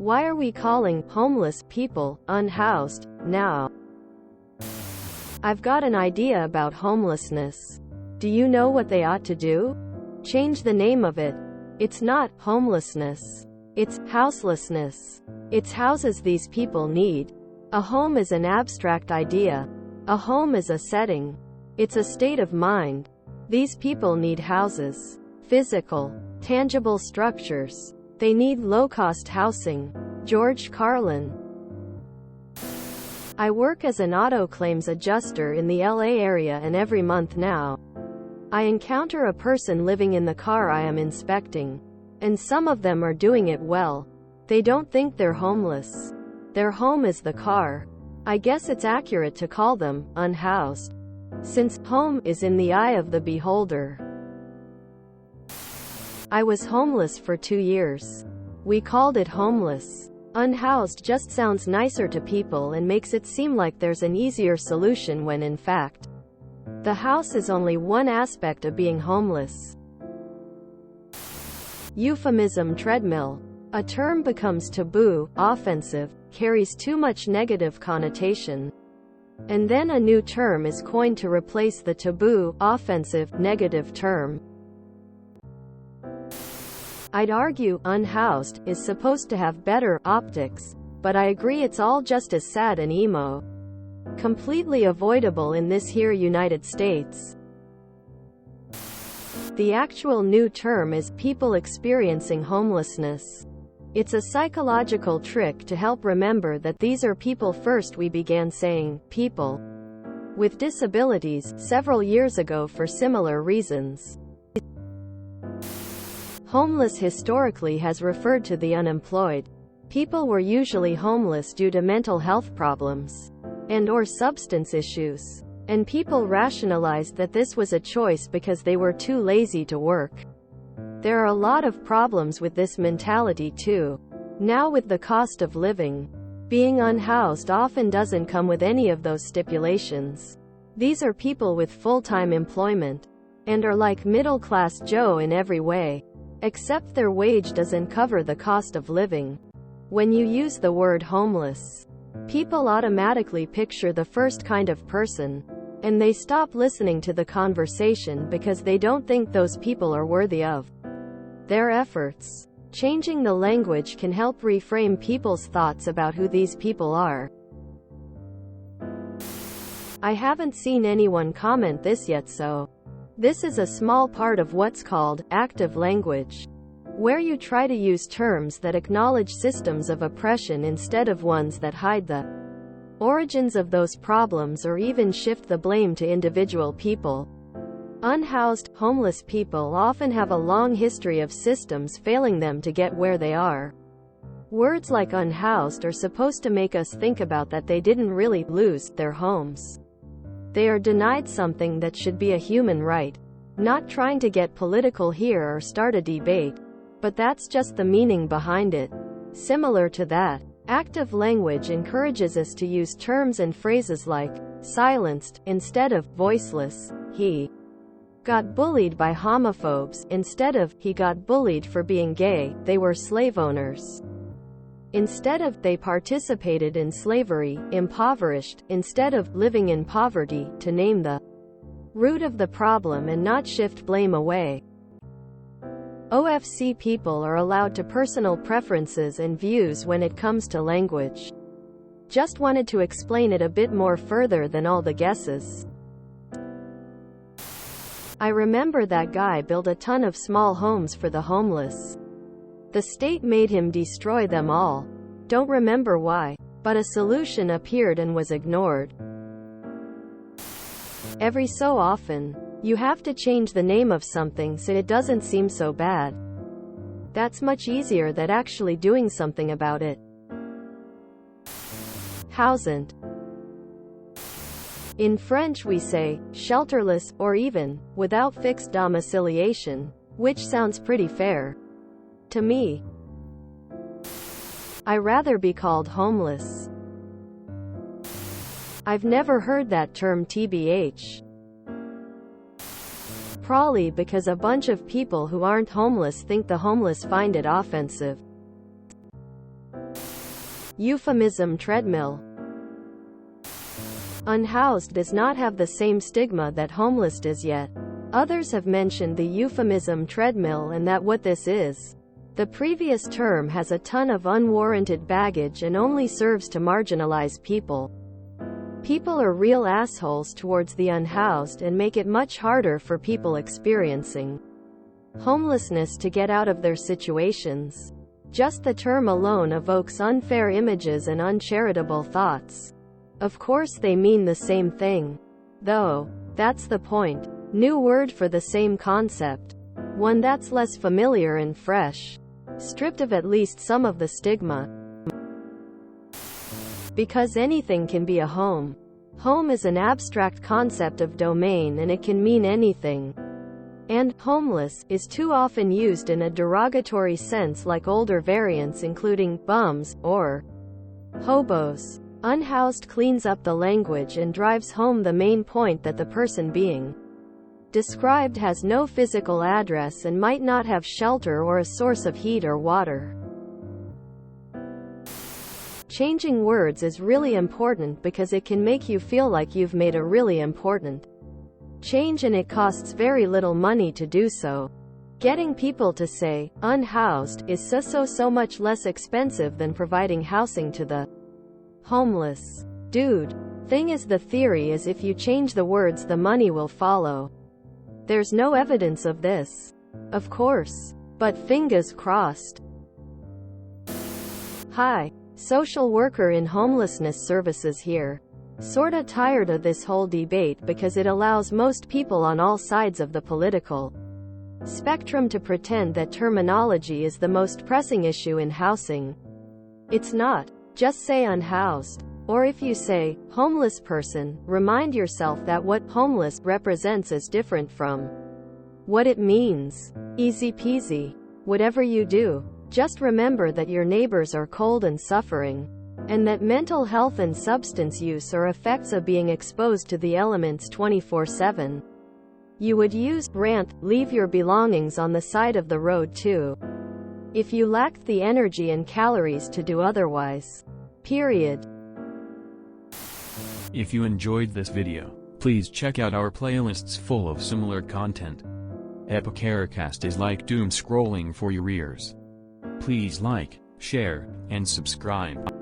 Why are we calling homeless people unhoused now? I've got an idea about homelessness. Do you know what they ought to do? Change the name of it. It's not homelessness. It's houselessness. It's houses these people need. A home is an abstract idea. A home is a setting. It's a state of mind. These people need houses. Physical, tangible structures. They need low-cost housing. George Carlin. I work as an auto claims adjuster in the LA area, and every month now, I encounter a person living in the car I am inspecting. And some of them are doing it well. They don't think they're homeless. Their home is the car. I guess it's accurate to call them unhoused, since home is in the eye of the beholder. I was homeless for 2 years. We called it homeless. Unhoused just sounds nicer to people and makes it seem like there's an easier solution when in fact, the house is only one aspect of being homeless. Euphemism treadmill. A term becomes taboo, offensive, carries too much negative connotation. And then a new term is coined to replace the taboo, offensive, negative term. I'd argue unhoused is supposed to have better optics, but I agree it's all just as sad and emo. Completely avoidable in this here United States. The actual new term is people experiencing homelessness. It's a psychological trick to help remember that these are people first. We began saying people with disabilities several years ago for similar reasons. Homeless historically has referred to the unemployed. People were usually homeless due to mental health problems and/or substance issues. And people rationalized that this was a choice because they were too lazy to work. There are a lot of problems with this mentality too. Now with the cost of living, being unhoused often doesn't come with any of those stipulations. These are people with full-time employment and are like middle-class Joe in every way, except their wage doesn't cover the cost of living. When you use the word homeless, people automatically picture the first kind of person, and they stop listening to the conversation because they don't think those people are worthy of their efforts. Changing the language can help reframe people's thoughts about who these people are. I haven't seen anyone comment this yet, so this is a small part of what's called active language, where you try to use terms that acknowledge systems of oppression instead of ones that hide the origins of those problems or even shift the blame to individual people. Unhoused, homeless people often have a long history of systems failing them to get where they are. Words like unhoused are supposed to make us think about that they didn't really lose their homes. They are denied something that should be a human right. Not trying to get political here or start a debate, but that's just the meaning behind it. Similar to that, active language encourages us to use terms and phrases like silenced instead of voiceless. He got bullied by homophobes instead of he got bullied for being gay. They were slave owners instead of they participated in slavery. Impoverished instead of living in poverty, to name the root of the problem and not shift blame away. OFC people are allowed to personal preferences and views when it comes to language. Just wanted to explain it a bit more further than all the guesses. I remember that guy built a ton of small homes for the homeless. The state made him destroy them all. Don't remember why, but a solution appeared and was ignored. Every so often, you have to change the name of something so it doesn't seem so bad. That's much easier than actually doing something about it. Housant. In French we say shelterless, or even without fixed domiciliation, which sounds pretty fair to me. I rather be called homeless. I've never heard that term TBH. Probably because a bunch of people who aren't homeless think the homeless find it offensive. Euphemism treadmill. Unhoused does not have the same stigma that homeless does yet. Others have mentioned the euphemism treadmill and that what this is. The previous term has a ton of unwarranted baggage and only serves to marginalize people. People are real assholes towards the unhoused and make it much harder for people experiencing homelessness to get out of their situations. Just the term alone evokes unfair images and uncharitable thoughts. Of course they mean the same thing. Though, that's the point. New word for the same concept. One that's less familiar and fresh. Stripped of at least some of the stigma. Because anything can be a home. Home is an abstract concept of domain and it can mean anything. And homeless is too often used in a derogatory sense, like older variants including bums or hobos. Unhoused cleans up the language and drives home the main point that the person being described has no physical address and might not have shelter or a source of heat or water. Changing words is really important because it can make you feel like you've made a really important change, and it costs very little money to do so. Getting people to say unhoused is so much less expensive than providing housing to the homeless. Dude. Thing is, the theory is if you change the words the money will follow. There's no evidence of this, of course, but fingers crossed. Hi, social worker in homelessness services here. Sorta tired of this whole debate because it allows most people on all sides of the political spectrum to pretend that terminology is the most pressing issue in housing. It's not. Just say unhoused. Or if you say homeless person, remind yourself that what homeless represents is different from what it means. Easy peasy. Whatever you do, just remember that your neighbors are cold and suffering, and that mental health and substance use are effects of being exposed to the elements 24/7. You would use rant, leave your belongings on the side of the road too, if you lacked the energy and calories to do otherwise. Period. If you enjoyed this video, please check out our playlists full of similar content. Epicaricast is like doom scrolling for your ears. Please like, share, and subscribe.